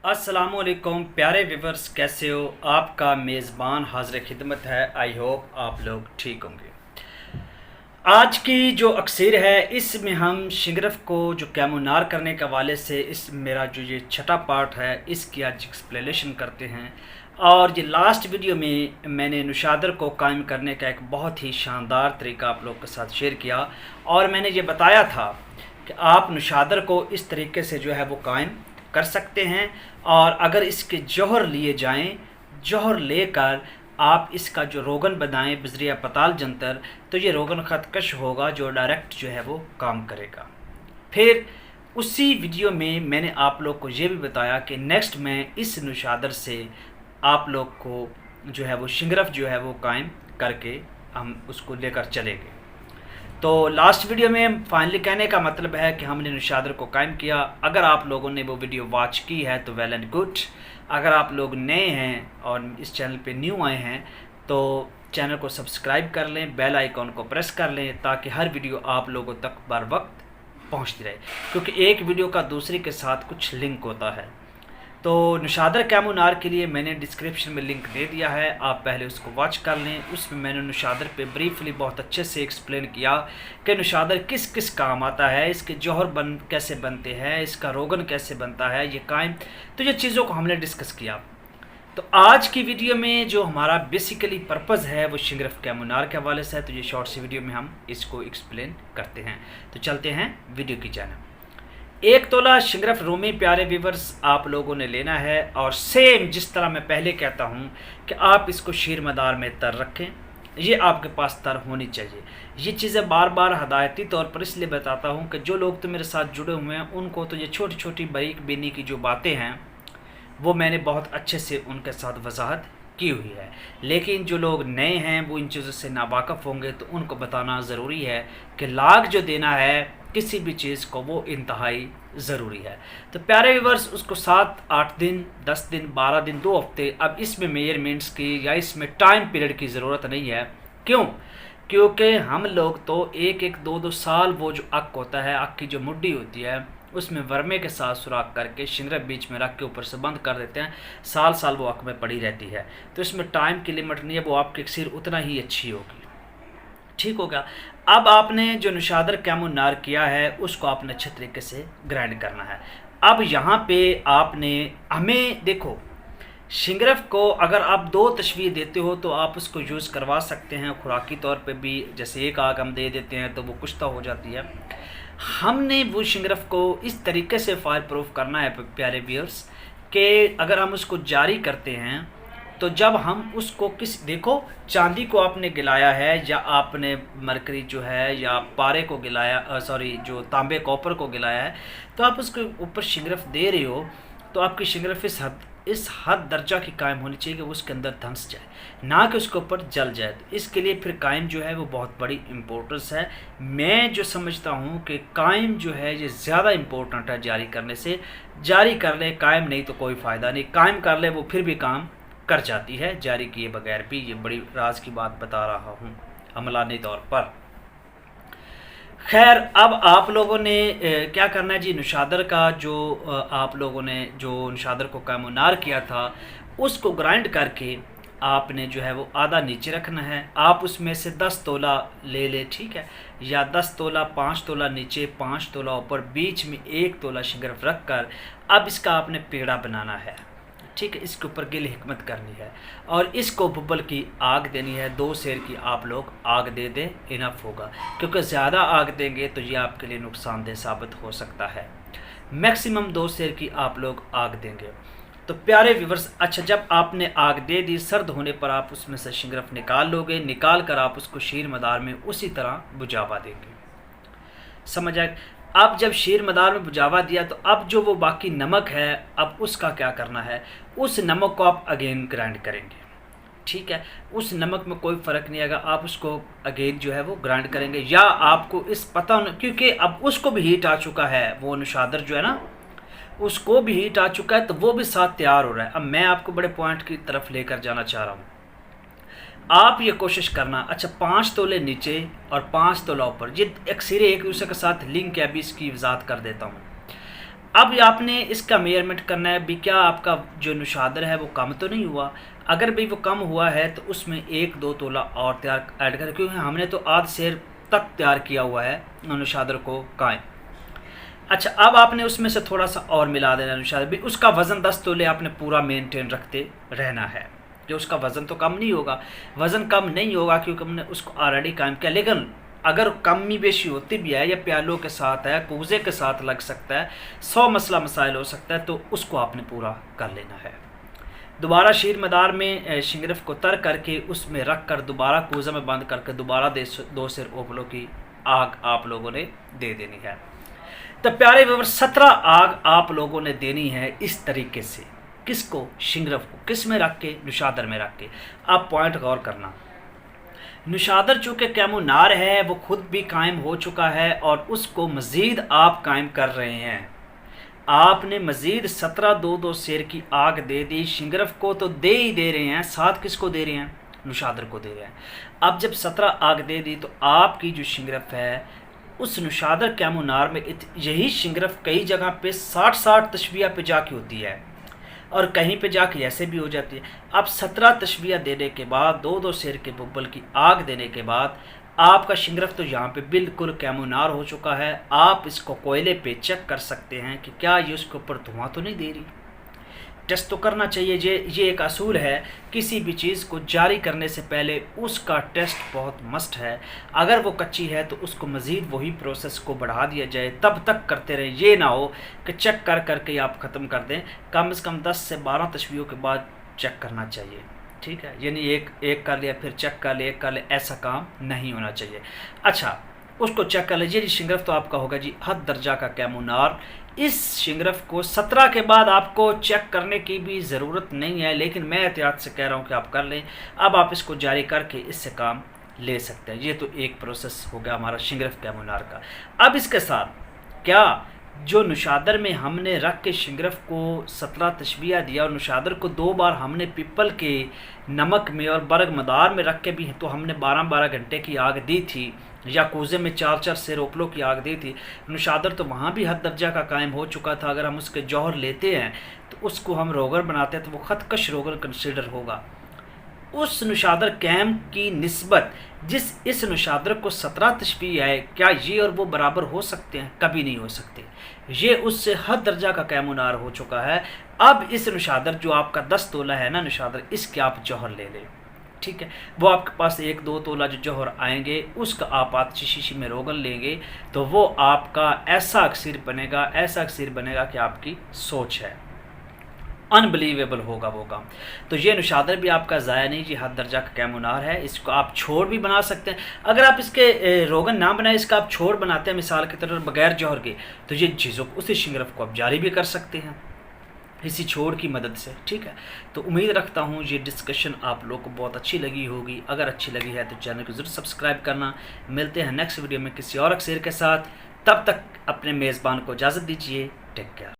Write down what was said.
अस्सलामुअलैकुम प्यारे व्यूवर्स, कैसे हो? आपका मेज़बान हाज़िर खिदमत है। आई होप आप लोग ठीक होंगे। आज की जो अक्सर है इसमें हम शिंगरफ को जो कैमोनार करने के हवाले से इस मेरा जो ये छठा पार्ट है इसकी आज एक्सप्लेनेशन करते हैं। और ये लास्ट वीडियो में मैंने नुशादर को कायम करने का एक बहुत ही शानदार तरीका आप लोग के साथ शेयर किया और मैंने ये बताया था कि आप नुशादर को इस तरीके से जो है वो कायम कर सकते हैं। और अगर इसके जौहर लिए जाएं, जौहर लेकर आप इसका जो रोगन बनाएं बजरिया पताल जंतर, तो ये रोगन ख़तकश होगा जो डायरेक्ट जो है वो काम करेगा। फिर उसी वीडियो में मैंने आप लोग को ये भी बताया कि नेक्स्ट मैं इस नुशादर से आप लोग को जो है वो शिंगरफ जो है वो कायम करके हम उसको लेकर चलेंगे। तो लास्ट वीडियो में फाइनली कहने का मतलब है कि हमने नुशादर को कायम किया। अगर आप लोगों ने वो वीडियो वॉच की है तो वेल एंड गुड। अगर आप लोग नए हैं और इस चैनल पे न्यू आए हैं तो चैनल को सब्सक्राइब कर लें, बेल आइकॉन को प्रेस कर लें ताकि हर वीडियो आप लोगों तक बर वक्त पहुँचती रहे, क्योंकि एक वीडियो का दूसरे के साथ कुछ लिंक होता है। तो नुशादर कैमोनार के लिए मैंने डिस्क्रिप्शन में लिंक दे दिया है, आप पहले उसको वॉच कर लें। उसमें मैंने नुशादर पे ब्रीफली बहुत अच्छे से एक्सप्लेन किया कि नुशादर किस किस काम आता है, इसके जौहर कैसे बनते हैं, इसका रोगन कैसे बनता है, ये कायम, तो ये चीज़ों को हमने डिस्कस किया। तो आज की वीडियो में जो हमारा बेसिकली पर्पज़ है वो शिंगरफ कैमोनार के हवाले से है। तो ये शॉर्ट सी वीडियो में हम इसको एक्सप्लेन करते हैं। तो चलते हैं वीडियो की जानिब। 1 तोला शिंगरफ रूमी प्यारे व्यूवर्स आप लोगों ने लेना है और सेम जिस तरह मैं पहले कहता हूँ कि आप इसको शीर मदार में तर रखें, ये आपके पास तर होनी चाहिए। ये चीज़ें बार बार हदायती तौर पर इसलिए बताता हूँ कि जो लोग तो मेरे साथ जुड़े हुए हैं उनको तो ये छोटी छोटी बारीक बीनी की जो बातें हैं वो मैंने बहुत अच्छे से उनके साथ वजाहत की हुई है, लेकिन जो लोग नए हैं वो इन चीज़ों से नावाकफ़ होंगे तो उनको बताना ज़रूरी है कि लाग जो देना है किसी भी चीज़ को वो इंतहाई ज़रूरी है। तो प्यारे व्यूवर्स, उसको 7-8 दिन, 10 दिन, 12 दिन, 2 हफ्ते, अब इसमें मेजरमेंट्स की या इसमें टाइम पीरियड की ज़रूरत नहीं है। क्यों? क्योंकि हम लोग तो 1-1, 2-2 साल वो जो अक होता है, अक की जो मुड्डी होती है उसमें वर्मे के साथ सुराख करके शिंगरफ बीच में रख के ऊपर से बंद कर देते हैं, साल साल वो अक में पड़ी रहती है। तो इसमें टाइम की लिमिट नहीं है, वो आपकी अक्सर उतना ही अच्छी होगी। ठीक हो गया। अब आपने जो नुशादर कैमोनार किया है उसको आपने अच्छे तरीके से ग्राइंड करना है। अब यहाँ पे आपने हमें देखो, शिंगरफ को अगर आप 2 तशवीर देते हो तो आप उसको यूज़ करवा सकते हैं खुराकी तौर पे भी। जैसे एक आग हम दे देते हैं तो वो कुश्ता हो जाती है। हमने वो शिंगरफ को इस तरीके से फायर प्रूफ करना है प्यारे व्यूअर्स कि अगर हम उसको जारी करते हैं तो जब हम उसको देखो, चांदी को आपने गिलाया है या आपने मरकरी जो है या पारे को गिलाया, सॉरी जो तांबे कॉपर को गिलाया है, तो आप उसके ऊपर शिंगरफ दे रहे हो तो आपकी शिंगरफ इस हद दर्जा की कायम होनी चाहिए कि वो उसके अंदर धंस जाए, ना कि उसके ऊपर जल जाए। तो इसके लिए फिर कायम जो है वो बहुत बड़ी इम्पोर्टेंस है। मैं जो समझता हूँ कि कायम जो है ये ज़्यादा इम्पोर्टेंट है जारी करने से। जारी कर ले कायम, नहीं तो कोई फ़ायदा नहीं। कायम कर ले वो फिर भी काम कर जाती है जारी किए बगैर भी। ये बड़ी राज की बात बता रहा हूँ अमलानी तौर पर। खैर, अब आप लोगों ने क्या करना है जी, नुशादर का जो आप लोगों ने जो नुशादर को कैमोनार किया था उसको ग्राइंड करके आपने जो है वो आधा नीचे रखना है। आप उसमें से 10 तोला ले, ठीक है, या 10 तोला, 5 तोला नीचे, 5 तोला ऊपर, बीच में 1 तोला शिंगरफ रख कर अब इसका आपने पेड़ा बनाना है। ठीक है, इसके ऊपर गिल हिकमत करनी है और इसको बुब्बल की आग देनी है। 2 सेर की आप लोग आग दे दें, इनफ होगा, क्योंकि ज़्यादा आग देंगे तो ये आपके लिए नुकसानदेह साबित हो सकता है। मैक्सिमम 2 सेर की आप लोग आग देंगे। तो प्यारे व्यूवर्स, अच्छा, जब आपने आग दे दी, सर्द होने पर आप उसमें से शिंगरफ निकाल लोगे। निकाल कर आप उसको शीर मदार में उसी तरह बुझावा देंगे। समझ आए? अब जब शीर मदार में बुझावा दिया तो अब जो वो बाकी नमक है, अब उसका क्या करना है, उस नमक को आप अगेन ग्राइंड करेंगे। ठीक है, उस नमक में कोई फ़र्क नहीं आएगा, आप उसको अगेन जो है वो ग्राइंड करेंगे। या आपको इस पता, क्योंकि अब उसको भी हीट आ चुका है, वो नुशादर जो है ना उसको भी हीट आ चुका है, तो वो भी साथ तैयार हो रहा है। अब मैं आपको बड़े पॉइंट की तरफ लेकर जाना चाह रहा हूँ। आप ये कोशिश करना, अच्छा, 5 तोले नीचे और 5 तोला ऊपर, ये अक्सर एक दूसरे के साथ लिंक है, अभी इसकी वजाहत कर देता हूँ। अब आपने इसका मेजरमेंट करना है भी, क्या आपका जो नुशादर है वो कम तो नहीं हुआ। अगर भी वो कम हुआ है तो उसमें 1-2 तोला और तैयार ऐड करें, क्योंकि हमने तो आध शेर तक तैयार किया हुआ है नुशादर को कायम। अच्छा, अब आपने उसमें से थोड़ा सा और मिला देना नुशादर भी। उसका वज़न 10 तोले आपने पूरा मेंटेन रखते रहना है, कि उसका वज़न तो कम नहीं होगा। वज़न कम नहीं होगा क्योंकि हमने उसको ऑलरेडी कायम किया। लेकिन अगर कमी बेशी होती भी है या प्यालों के साथ है, कूजे के साथ लग सकता है, 100 मसला मसाइल हो सकता है, तो उसको आपने पूरा कर लेना है। दोबारा शीर मदार में शिंगरफ को तर करके उसमें रख कर दोबारा कूज़ा में बंद करके दोबारा 2 सेर ओपलों की आग आप लोगों ने दे देनी है। तो प्यारे व्यूअर्स, 17 आग आप लोगों ने देनी है इस तरीके से। किसको? शिंगरफ को। किस में रख के? नुशादर में रख के। आप पॉइंट गौर करना, नुशादर चूँकि कैमोनार है वो खुद भी कायम हो चुका है और उसको मज़ीद आप कायम कर रहे हैं। आपने मज़ीद 17 2-2 सेर की आग दे दी। शिंगरफ को तो दे ही दे रहे हैं, साथ किसको दे रहे हैं? नुशादर को दे रहे हैं। अब जब 17 आग दे दी तो आपकी जो शिंगरफ है उस नुशादर कैमोनार में यही शिंगरफ कई जगह पे 60-60 तशबिया पे जाके होती है और कहीं पे जाके ऐसे भी हो जाती है। अब 17 तशबिया देने के बाद 2-2 सेर के बुब्बल की आग देने के बाद आपका शिंगरफ तो यहाँ पे बिल्कुल कैमोनार हो चुका है। आप इसको कोयले पे चेक कर सकते हैं कि क्या ये उसके ऊपर धुआं तो नहीं दे रही। टेस्ट तो करना चाहिए। ये एक असूल है, किसी भी चीज़ को जारी करने से पहले उसका टेस्ट बहुत मस्ट है। अगर वो कच्ची है तो उसको मज़ीद वही प्रोसेस को बढ़ा दिया जाए, तब तक करते रहें। ये ना हो कि चेक कर करके आप ख़त्म कर दें। कम से कम 10 से 12 तशबीहों के बाद चेक करना चाहिए, ठीक है। यानी एक कर लिया फिर चेक कर लिया, एक कर लिया, ऐसा काम नहीं होना चाहिए। अच्छा, उसको चेक कर लीजिए जी। शिंगरफ तो आपका होगा जी हद दर्जा का कैमोनार। इस शिंगरफ को 17 के बाद आपको चेक करने की भी ज़रूरत नहीं है, लेकिन मैं एहतियात से कह रहा हूँ कि आप कर लें। अब आप इसको जारी करके इससे काम ले सकते हैं। ये तो एक प्रोसेस हो गया हमारा शिंगरफ कैमोनार का। अब इसके साथ क्या जो नुशादर में हमने रख के शिंगरफ को 17 तशबिया दिया और नुशादर को 2 बार हमने पिपल के नमक में और बरग मदार में रख के भी तो हमने 12-12 घंटे की आग दी थी, या कूज़े में 4-4 सेर ओपलों की आग दी थी। नुशादर तो वहाँ भी हद दर्जा का कायम हो चुका था। अगर हम उसके जौहर लेते हैं तो उसको हम रोगर बनाते हैं तो वो ख़तकश रोगर कंसिडर होगा। उस नुशादर कैम की निस्बत जिस इस नुशादर को 17 तशबीह है, क्या ये और वो बराबर हो सकते हैं? कभी नहीं हो सकते। ये उससे हद दर्जा का कैमोनार हो चुका है। अब इस नुशादर जो आपका 10 तोला है ना नुशादर, इसके आप जौहर ले लें, ठीक है। वो आपके पास 1-2 तोला जो जौहर आएंगे उसका आप आतिशी शीशी में रोगन लेंगे तो वो आपका ऐसा अक्सीर बनेगा, ऐसा अक्सीर बनेगा कि आपकी सोच है, अनबिलीवेबल होगा वो काम। तो ये नुशादर भी आपका ज़ाया नहीं, ये हद दर्जा का कैमोनार है। इसको आप छोड़ भी बना सकते हैं। अगर आप इसके रोगन ना बनाए, इसका आप छोड़ बनाते हैं मिसाल की तरह बगैर जौहर के, तो ये चीज़ों को उसी शिंगरफ को आप जारी भी कर सकते हैं इसी छोड़ की मदद से, ठीक है। तो उम्मीद रखता हूँ ये डिस्कशन आप लोग को बहुत अच्छी लगी होगी। अगर अच्छी लगी है तो चैनल को ज़रूर सब्सक्राइब करना। मिलते हैं नेक्स्ट वीडियो में किसी और अक्सर के साथ। तब तक अपने मेज़बान को इजाज़त दीजिए। Take care.